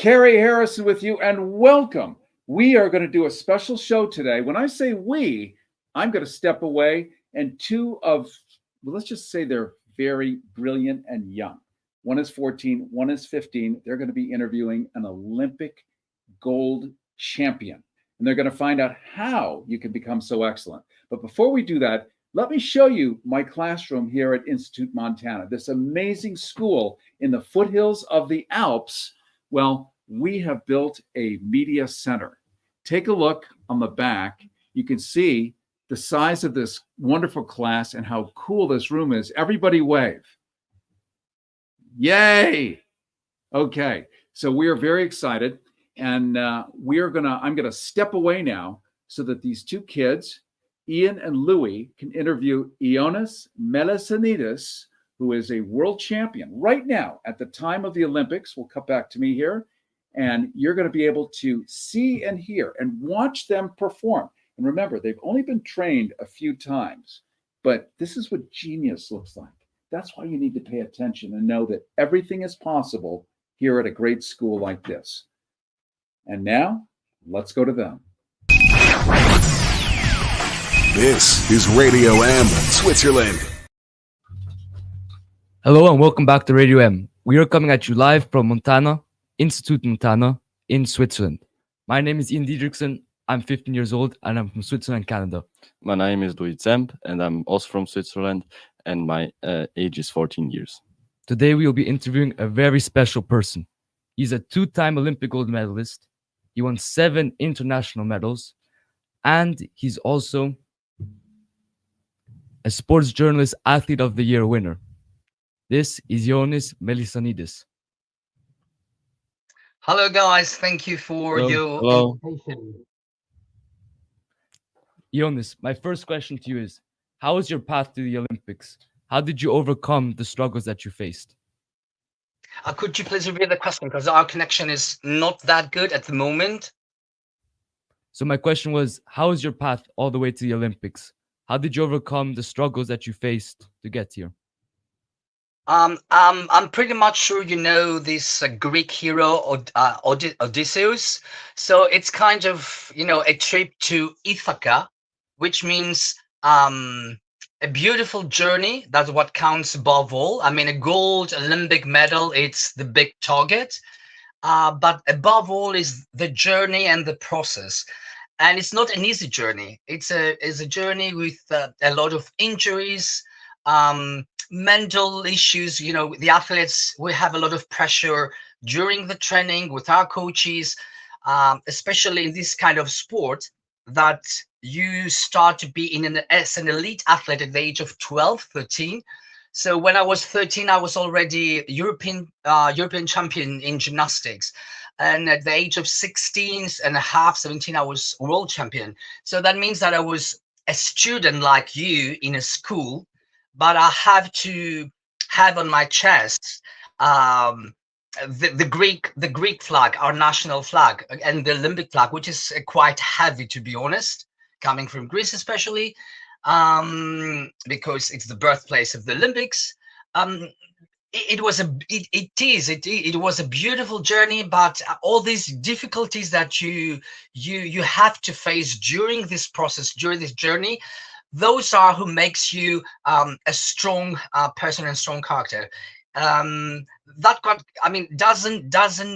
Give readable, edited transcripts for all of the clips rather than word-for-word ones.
Cary Harrison with you, and welcome. We are going to do a special show today. When I say we, I'm going to step away, and let's just say they're very brilliant and young. One is 14, one is 15. They're going to be interviewing an Olympic gold champion, and they're going to find out how you can become so excellent. But before we do that, let me show you my classroom here at Institut Montana, this amazing school in the foothills of the Alps. Well, we have built a media center. Take a look on the back. You can see the size of this wonderful class and how cool this room is. Everybody wave. Yay! Okay, so we are very excited, and I'm gonna step away now so that these two kids, Ian and Louis, can interview Ioannis Melissanidis, who is a world champion right now at the time of the Olympics. We'll cut back to me here, and you're going to be able to see and hear and watch them perform. And remember, they've only been trained a few times, but this is what genius looks like. That's why you need to pay attention and know that everything is possible here at a great school like this. And now, let's go to them. This is Radio M, Switzerland. Hello and welcome back to Radio M. We are coming at you live from Montana, Institut Montana in Switzerland. My name is Ian Diedrichsen. I'm 15 years old and I'm from Switzerland, Canada. My name is Louis Zemp and I'm also from Switzerland and my age is 14 years. Today we will be interviewing a very special person. He's a two-time Olympic gold medalist. He won 7 international medals, and he's also a sports journalist athlete of the year winner. This is Ioannis Melissanidis. Hello guys, thank you for your invitation. Ioannis, my first question to you is, how was your path to the Olympics? How did you overcome the struggles that you faced? Could you please repeat the question, because our connection is not that good at the moment. So my question was, how was your path all the way to the Olympics? How did you overcome the struggles that you faced to get here? I'm pretty much sure you know this Greek hero Odysseus. So it's kind of, a trip to Ithaca, which means a beautiful journey. That's what counts above all. I mean, a gold Olympic medal, it's the big target. But above all is the journey and the process. And it's not an easy journey. It's a journey with a lot of injuries, mental issues. The athletes, we have a lot of pressure during the training with our coaches, especially in this kind of sport, that you start to be as an elite athlete at the age of 12, 13. So when I was 13, I was already European champion in gymnastics. And at the age of 16 and a half, 17, I was world champion. So that means that I was a student like you in a school, but I have to have on my chest the Greek flag, our national flag, and the Olympic flag, which is quite heavy, to be honest, coming from Greece especially, because it's the birthplace of the Olympics. It was a beautiful journey, but all these difficulties that you have to face during this process, during this journey, those are who makes you a strong person and strong character. Doesn't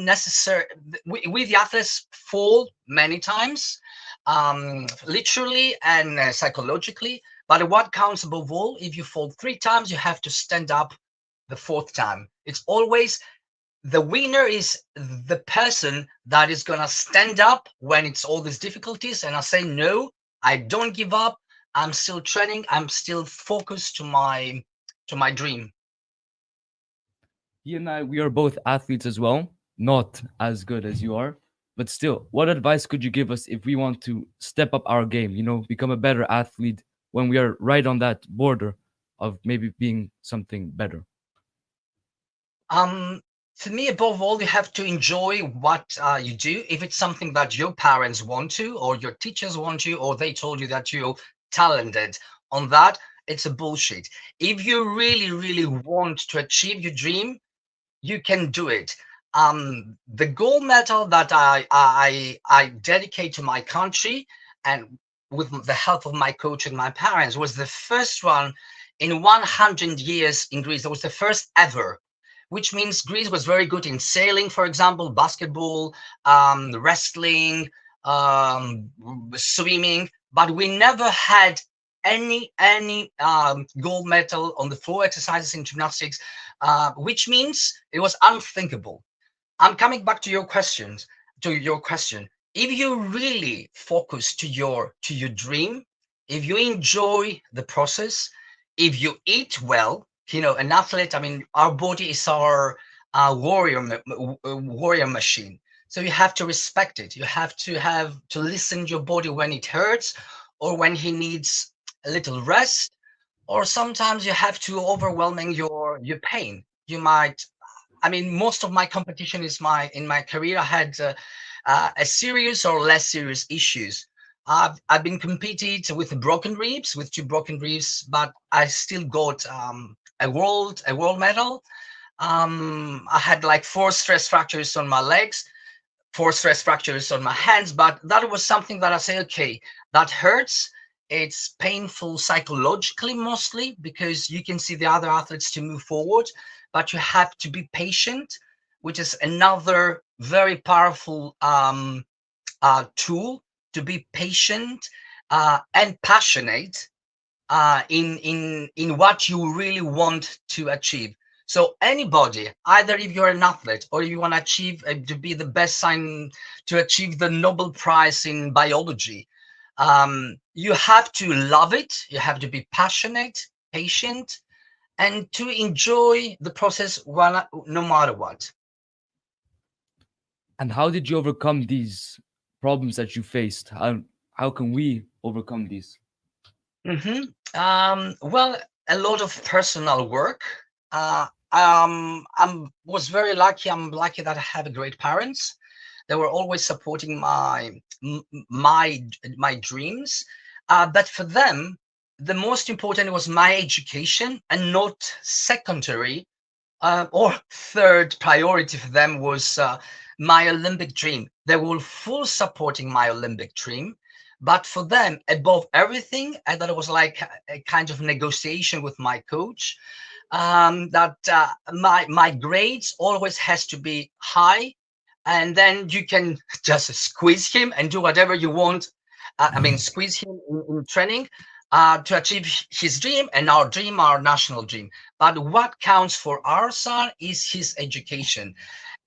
necessarily, we the athletes fall many times, literally and psychologically, but what counts above all, if you fall 3 times, you have to stand up the 4th time. It's always the winner is the person that is gonna stand up when it's all these difficulties, and I say, no, I don't give up. I'm still training. I'm still focused to my dream. He and I, we are both athletes as well, not as good as you are, but still, what advice could you give us if we want to step up our game, become a better athlete when we are right on that border of maybe being something better? For me, above all, you have to enjoy what you do. If it's something that your parents want to, or your teachers want to, or they told you that you're talented on that, it's a bullshit. If you really, really want to achieve your dream, you can do it. The gold medal that I dedicate to my country, and with the help of my coach and my parents, was the first one in 100 years in Greece. That was the first ever, which means Greece was very good in sailing, for example, basketball, wrestling, swimming, but we never had any gold medal on the floor exercises in gymnastics, which means it was unthinkable. I'm coming back to your questions, to your question. If you really focus to your dream, if you enjoy the process, if you eat well, you know, an athlete, I mean, our body is our warrior machine. So you have to respect it. You have to listen to your body when it hurts, or when he needs a little rest, or sometimes you have to overwhelming your pain. You might, I mean, most of my competition is in my career. I had a serious or less serious issues. I've been competed with broken ribs, with 2 broken ribs, but I still got a world medal. I had like 4 stress fractures on my legs, 4 stress fractures on my hands, but that was something that I say, okay, that hurts. It's painful psychologically mostly, because you can see the other athletes to move forward, but you have to be patient, which is another very powerful tool, to be patient and passionate in what you really want to achieve. So anybody, either if you're an athlete or if you want to achieve to be the best sign, to achieve the Nobel Prize in biology, you have to love it. You have to be passionate, patient, and to enjoy the process no matter what. And how did you overcome these problems that you faced? How can we overcome these? Well, a lot of personal work. Was very lucky. I'm lucky that I have great parents. They were always supporting my dreams. But for them, the most important was my education, and not secondary or third priority for them was my Olympic dream. They were full supporting my Olympic dream. But for them, above everything, I thought it was like a kind of negotiation with my coach, that my grades always has to be high, and then you can just squeeze him and do whatever you want. I mean, squeeze him in training to achieve his dream, and our dream, our national dream. But what counts for our son is his education.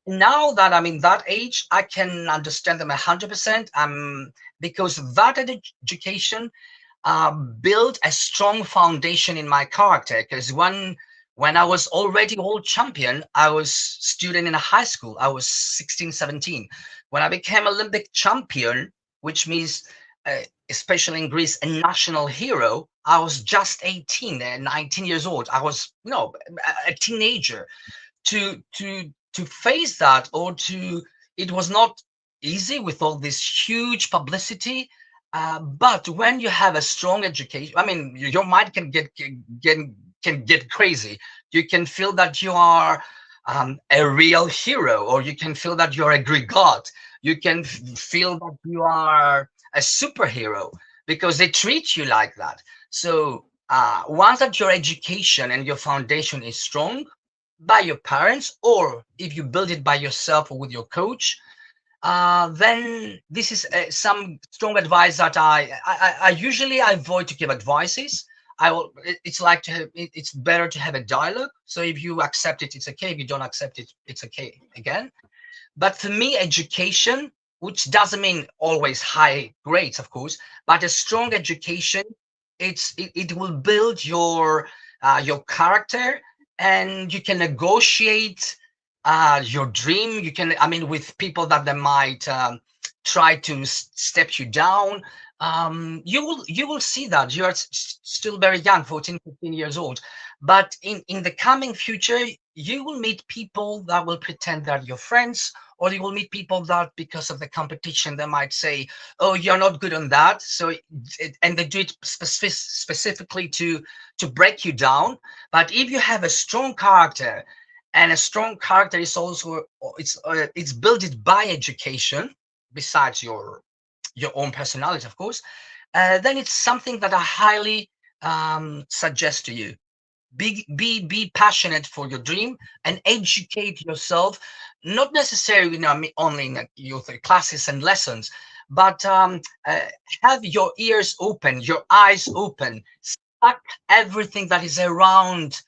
Now that I'm in that age, I can understand them 100%. Because that education built a strong foundation in my character. Because when I was already world champion, I was student in a high school. I was 16, 17. When I became Olympic champion, which means, especially in Greece, a national hero, I was just 18 and 19 years old. I was, a teenager. To face that, or it was not easy with all this huge publicity. But when you have a strong education, I mean, your mind can get crazy. You can feel that you are a real hero, or you can feel that you're a Greek god. You can feel that you are a superhero, because they treat you like that. So once that your education and your foundation is strong by your parents, or if you build it by yourself or with your coach, then this is some strong advice that I usually avoid to give advices. It's like it's better to have a dialogue. So if you accept it, it's okay. If you don't accept it, it's okay again. But for me, education, which doesn't mean always high grades, of course, but a strong education, it will build your character, and you can negotiate your dream. You can, I mean, with people that they might try to step you down. You will see that you are still very young, 14, 15 years old. But in the coming future, you will meet people that will pretend they're your friends, or you will meet people that, because of the competition, they might say, "Oh, you're not good on that." So, and they do it specifically to break you down. But if you have a strong character And a strong character is also it's built by education, besides your own personality, of course. Then it's something that I highly suggest to you. Be passionate for your dream and educate yourself, not necessarily, only in youth classes and lessons, but have your ears open, your eyes open, suck everything that is around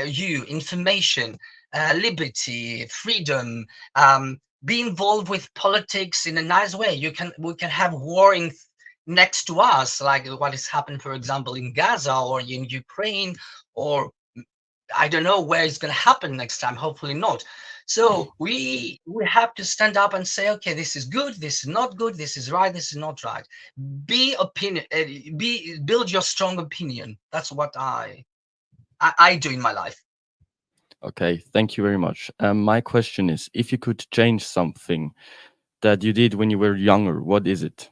you, information, liberty, freedom. Be involved with politics in a nice way. We can have war next to us, like what is happening, for example, in Gaza or in Ukraine, or I don't know where it's going to happen next time. Hopefully not. So we have to stand up and say, okay, this is good, this is not good, this is right, this is not right. Build your strong opinion. That's what I do in my life. Okay, thank you very much. My question is, if you could change something that you did when you were younger, what is it?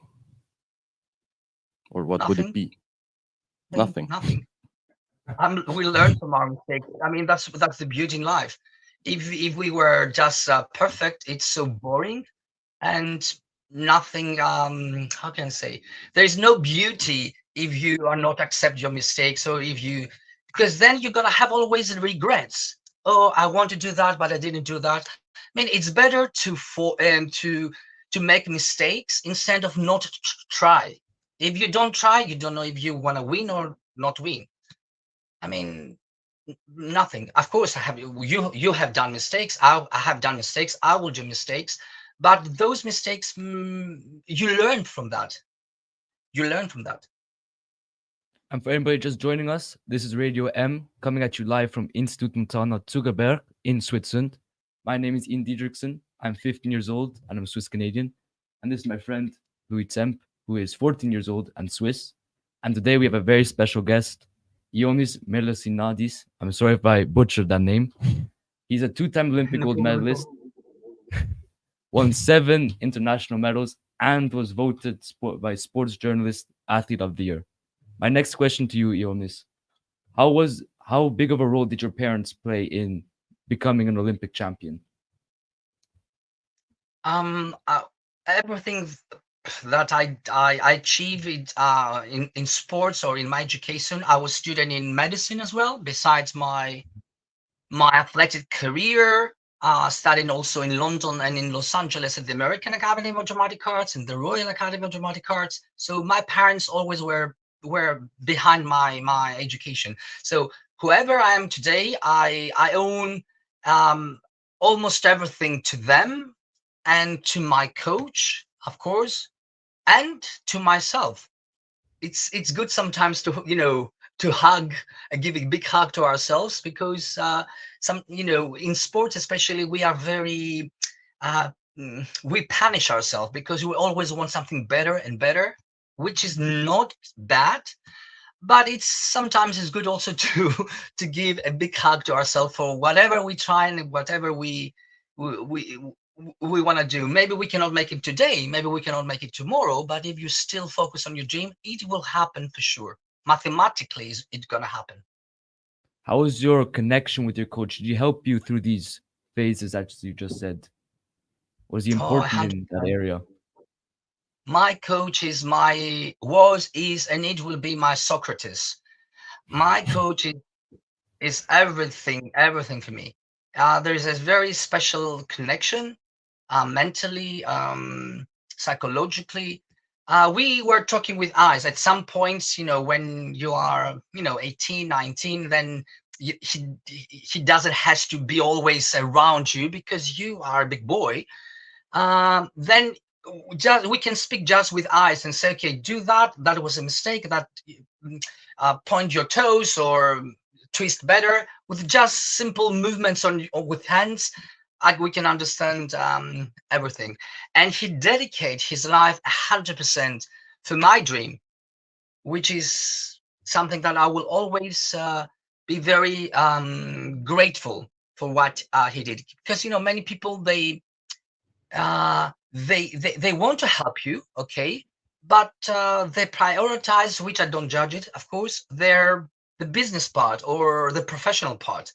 Or what would it Nothing. be? Nothing. Nothing. We learn from our mistakes. I mean, that's the beauty in life. If we were just perfect, it's so boring, and nothing. How can I say? There is no beauty if you are not accept your mistakes, or if you, because then you're gonna have always regrets. Oh, I want to do that, but I didn't do that. I mean, it's better to make mistakes instead of not try. If you don't try, you don't know if you want to win or not win. I mean, nothing. Of course, I have you have done mistakes. I have done mistakes. I will do mistakes, but those mistakes, you learn from that. You learn from that. And for anybody just joining us, this is Radio M coming at you live from Institut Montana, Zuckerberg in Switzerland. My name is Ian Diedrichsen. I'm 15 years old and I'm Swiss Canadian. And this is my friend Louis Zemp, who is 14 years old and Swiss. And today we have a very special guest, Ioannis Melissanidis. I'm sorry if I butchered that name. He's a two-time Olympic gold medalist, won 7 international medals, and was voted by Sports Journalist Athlete of the Year. My next question to you, Ioannis, how big of a role did your parents play in becoming an Olympic champion? Everything that I achieved in sports or in my education. I was student in medicine as well, besides my athletic career. Studying also in London and in Los Angeles at the American Academy of Dramatic Arts and the Royal Academy of Dramatic Arts. So my parents always were behind my education. So whoever I am today, I own almost everything to them and to my coach, of course, and to myself. It's good sometimes to hug and give a big hug to ourselves, because in sports especially, we are very we punish ourselves because we always want something better and better, which is not bad, but sometimes it's good also to give a big hug to ourselves for whatever we try and whatever we want to do. Maybe we cannot make it today, maybe we cannot make it tomorrow, but if you still focus on your dream, it will happen for sure. Mathematically, it's gonna happen. How was your connection with your coach? Did he help you through these phases, as you just said? Was he important in that area? My coach is and it will be my Socrates. My coach is everything for me. There's a very special connection, mentally, psychologically. We were talking with eyes at some points, when you are, 18, 19, then he doesn't have to be always around you because you are a big boy. Then we can speak just with eyes and say, okay, do that. That was a mistake. That point your toes or twist better with just simple movements with hands. We can understand everything. And he dedicates his life 100% for my dream, which is something that I will always be very grateful for what he did. Because many people they want to help you, okay, but they prioritize, which I don't judge it, of course, the business part or the professional part.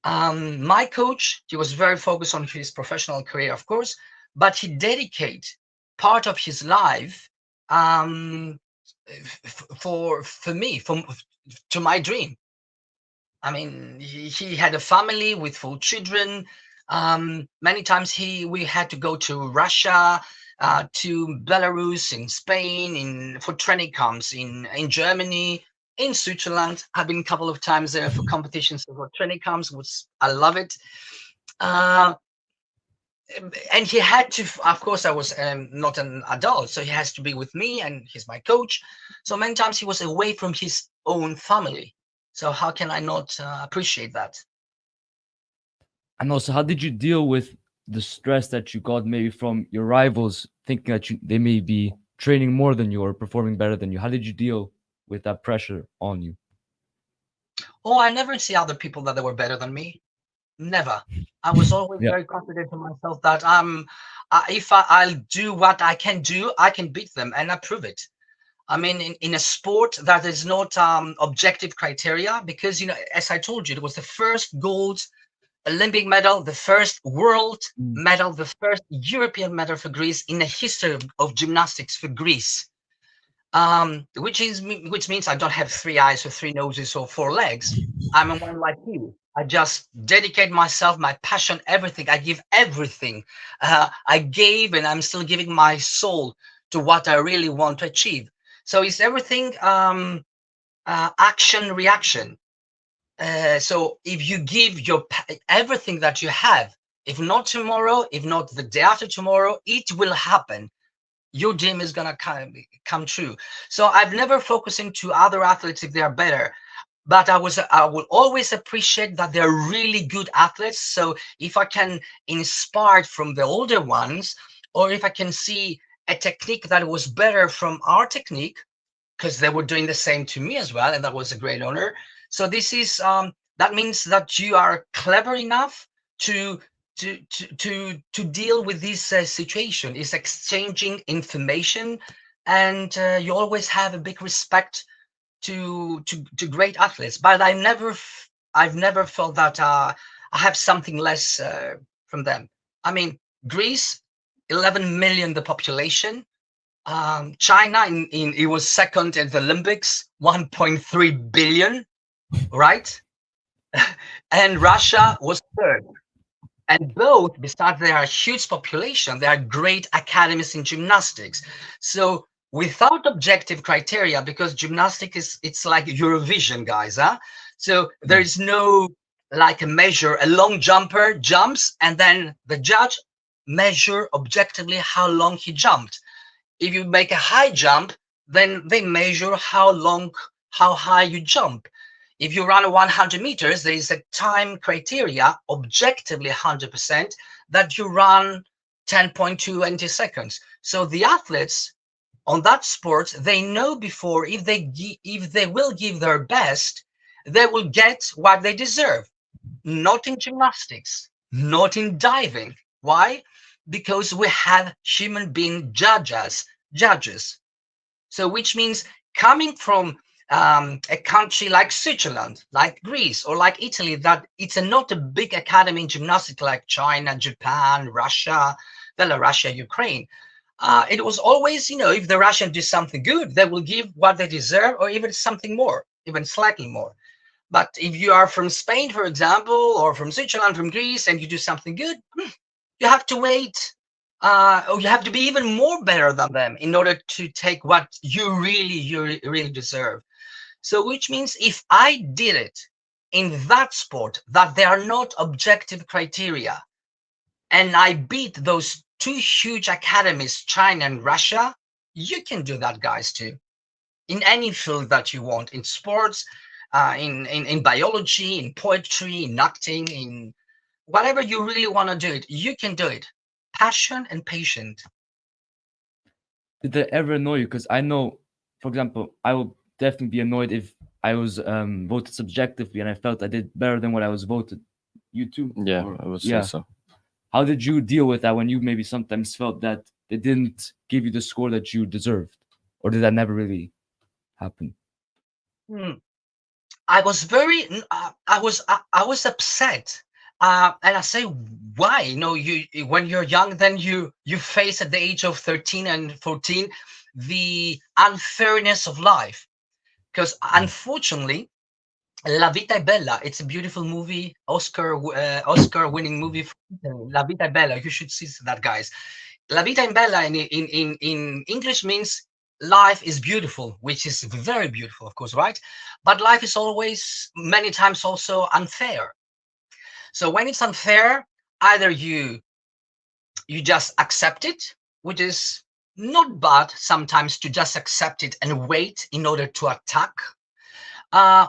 My coach, he was very focused on his professional career, of course, but he dedicated part of his life um, for me, to my dream. I mean, he had a family with 4 children. Many times we had to go to Russia, to Belarus, in Spain, for training camps in Germany, in Switzerland. I've been a couple of times there for competitions for training camps, which I love it. Uh, and he had to, of course, I was not an adult, so he has to be with me, and he's my coach. So many times he was away from his own family. So how can I not appreciate that? And also, how did you deal with the stress that you got maybe from your rivals, thinking that they may be training more than you or performing better than you? How did you deal with that pressure on you? Oh, I never see other people that they were better than me. Never. I was always Yeah. very confident in myself that if I'll do what I can do, I can beat them, and I prove it. I mean, in a sport that is not objective criteria, because, as I told you, it was the first gold Olympic medal, the first world medal, the first European medal for Greece in the history of gymnastics for Greece. Which means I don't have 3 eyes or 3 noses or 4 legs. I'm a one like you. I just dedicate myself, my passion, everything. I give everything. I gave, and I'm still giving my soul to what I really want to achieve. So it's everything action reaction. So if you give everything that you have, if not tomorrow, if not the day after tomorrow, it will happen. Your dream is gonna come true. So I've never focused into other athletes if they are better, but I will always appreciate that they're really good athletes. So if I can inspire from the older ones, or if I can see a technique that was better from our technique, because they were doing the same to me as well, and that was a great honor. So this is that means that you are clever enough to deal with this situation. Is exchanging information, and you always have a big respect to great athletes. But I've never felt that I have something less from them. I mean, Greece, 11 million the population. China it was second at the Olympics, 1.3 billion, right? And Russia was third. And both, besides they are a huge population, they are great academies in gymnastics. So without objective criteria, because gymnastics it's like Eurovision, guys, huh? So there is no like a measure, a long jumper jumps, and then the judge measure objectively how long he jumped. If you make a high jump, then they measure how high you jump. If you run 100 meters, there is a time criteria, objectively 100%, that you run 10.20 seconds. So the athletes on that sport, they know before if they will give their best, they will get what they deserve. Not in gymnastics, not in diving. Why? Because we have human being judges. So which means coming from a country like Switzerland, like Greece, or like Italy, that it's not a big academy in gymnastics like China, Japan, Russia, Belarus, Ukraine. It was always, if the Russians do something good, they will give what they deserve, or even something more, even slightly more. But if you are from Spain, for example, or from Switzerland, from Greece, and you do something good, you have to wait, or you have to be even more better than them in order to take what you really deserve. So which means if I did it in that sport, that there are not objective criteria, and I beat those 2 huge academies, China and Russia, you can do that, guys, too. In any field that you want, in sports, in biology, in poetry, in acting, in whatever you really want to do it, you can do it. Passion and patience. Did that ever annoy you? Because I know, for example, I will definitely be annoyed if I was voted subjectively and I felt I did better than what I was voted. You too? Yeah, Or- I would yeah. say so. How did you deal with that when you maybe sometimes felt that they didn't give you the score that you deserved? Or did that never really happen? I was very, I was upset. And I say, why? When you're young, then you face at the age of 13 and 14 the unfairness of life. Because unfortunately, La Vita è Bella, it's a beautiful movie, Oscar-winning movie. La Vita è Bella, you should see that, guys. La Vita è Bella in English means life is beautiful, which is very beautiful, of course, right? But life is always, many times, also unfair. So when it's unfair, either you just accept it, which is not bad sometimes to just accept it and wait in order to attack.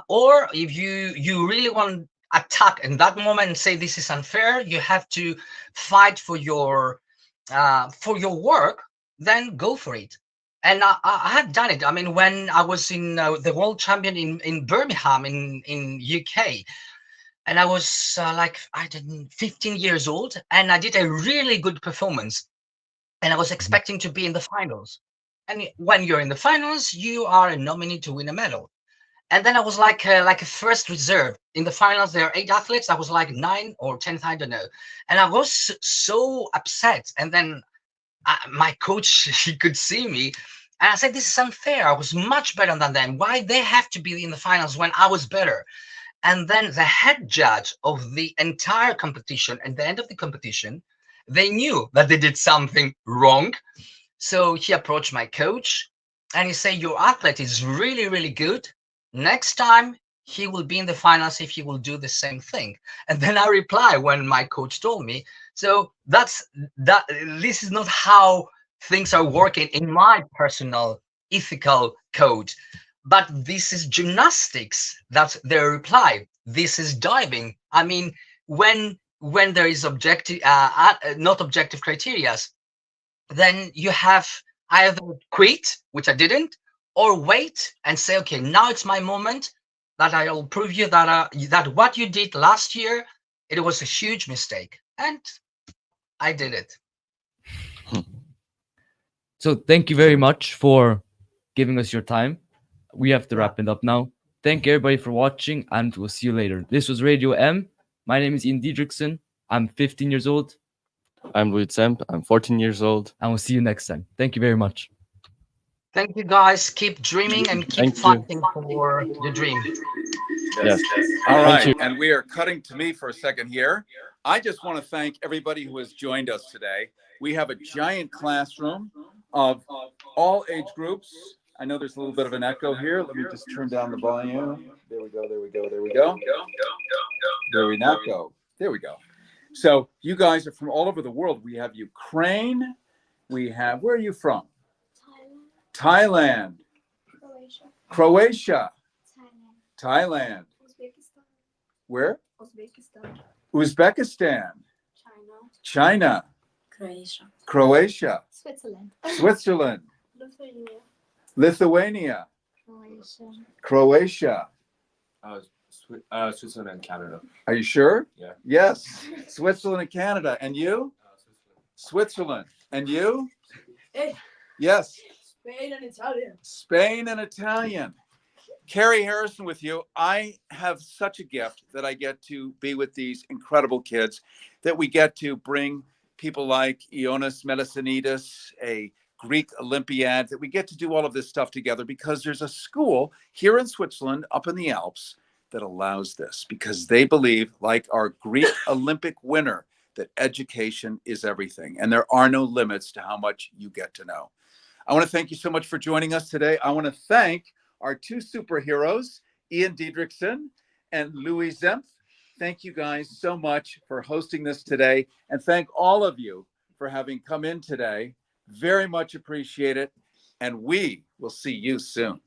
Or if you really want to attack in that moment and say this is unfair, you have to fight for your work, then go for it. And I have done it. I mean, when I was in the world champion in Birmingham in UK, and I was like, I didn't 15 years old, and I did a really good performance, and I was expecting to be in the finals. And when you're in the finals, you are a nominee to win a medal. And then I was like a first reserve in the finals. There are 8 athletes. I was like 9 or 10th, I don't know. And I was so upset. And then my coach, he could see me, and I said, "This is unfair. I was much better than them. Why they have to be in the finals when I was better?" And then the head judge of the entire competition, at the end of the competition, they knew that they did something wrong. So he approached my coach and he said, "Your athlete is really, really good. Next time he will be in the finals if he will do the same thing." And then I reply when my coach told me. So that. This is not how things are working in my personal ethical code. But this is gymnastics. That's their reply. This is diving. I mean, when there is objective, not objective criteria, then you have either quit, which I didn't, or wait and say, okay, now it's my moment. That I'll prove you that that what you did last year, it was a huge mistake, and I did it. So thank you very much for giving us your time. We have to wrap it up now. Thank you everybody for watching, and we'll see you later. This was Radio M. My name is Ian Diedrichsen. I'm 15 years old, I'm Louis Zemp. I'm 14 years old. and we'll see you next time. Thank you very much. Thank you, guys. Keep dreaming and keep Thank you. fighting for your dream. Yes. All Thank right, you. and we are cutting to me for a second here. I just want to thank everybody who has joined us today. We have a giant classroom of all age groups. I know there's a little bit of an echo here. Let me just turn down the volume. There we go, there we go, there we go. There we not go. There we go. So you guys are from all over the world. We have Ukraine. We have, where are you from? Thailand. Croatia. Thailand. Where? Uzbekistan. China. Croatia. Switzerland. Lithuania. Croatia. Switzerland and Canada. Are you sure? Yeah. Yes. Switzerland and Canada. And you? Switzerland. And you? Yes. Spain and Italian. Spain and Italian. Cary Harrison with you. I have such a gift that I get to be with these incredible kids, that we get to bring people like Ioannis Melissanidis, a Greek Olympiad, that we get to do all of this stuff together because there's a school here in Switzerland up in the Alps that allows this, because they believe, like our Greek Olympic winner, that education is everything and there are no limits to how much you get to know. I want to thank you so much for joining us today. I want to thank our 2 superheroes, Ian Diedrichsen and Louis Zemp. Thank you guys so much for hosting this today. And thank all of you for having come in today. Very much appreciate it. And we will see you soon.